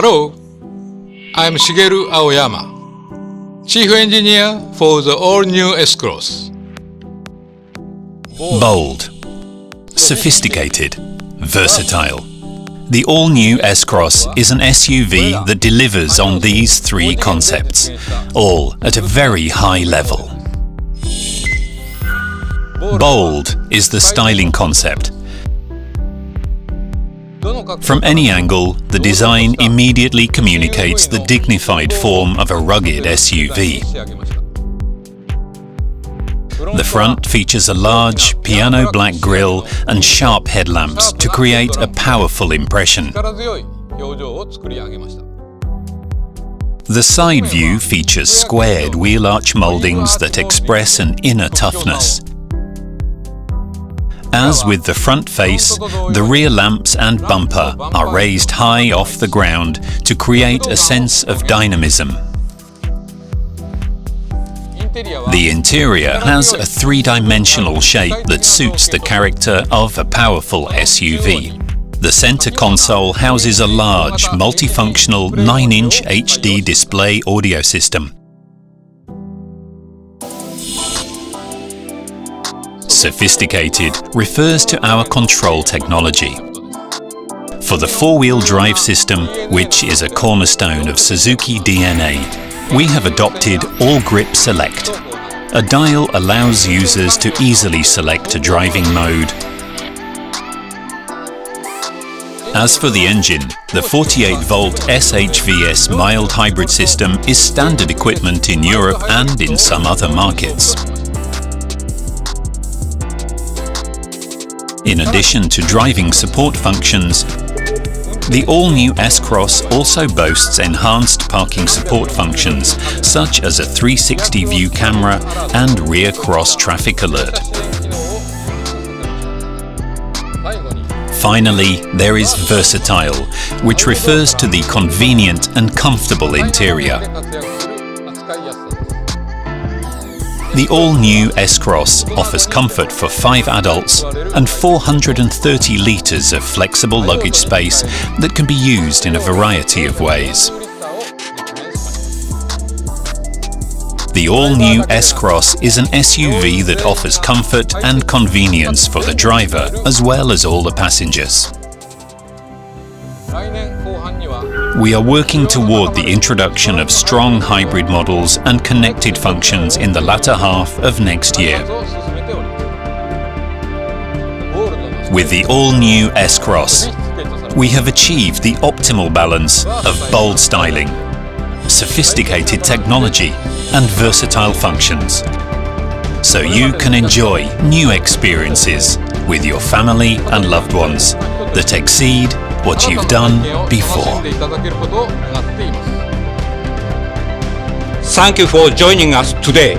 Hello, I'm Shigeru Aoyama, Chief Engineer for the all-new S-CROSS. Bold, sophisticated, versatile. The all-new S-CROSS is an SUV that delivers on these three concepts, all at a very high level. Bold is the styling concept. From any angle, the design immediately communicates the dignified form of a rugged SUV. The front features a large, piano black grille and sharp headlamps to create a powerful impression. The side view features squared wheel arch mouldings that express an inner toughness. As with the front face, the rear lamps and bumper are raised high off the ground to create a sense of dynamism. The interior has a three-dimensional shape that suits the character of a powerful SUV. The center console houses a large, multifunctional 9-inch HD display audio system. Sophisticated refers to our control technology. For the four-wheel drive system, which is a cornerstone of Suzuki DNA, we have adopted All Grip Select. A dial allows users to easily select a driving mode. As for the engine, the 48-volt SHVS mild hybrid system is standard equipment in Europe and in some other markets. In addition to driving support functions, the all-new S-CROSS also boasts enhanced parking support functions, such as a 360 view camera and rear cross traffic alert. Finally, there is versatile, which refers to the convenient and comfortable interior. The all-new S-CROSS offers comfort for 5 adults and 430 litres of flexible luggage space that can be used in a variety of ways. The all-new S-CROSS is an SUV that offers comfort and convenience for the driver as well as all the passengers. We are working toward the introduction of strong hybrid models and connected functions in the latter half of next year. With the all-new S-CROSS, we have achieved the optimal balance of bold styling, sophisticated technology, and versatile functions, so you can enjoy new experiences with your family and loved ones that exceed what you've done before. Thank you for joining us today.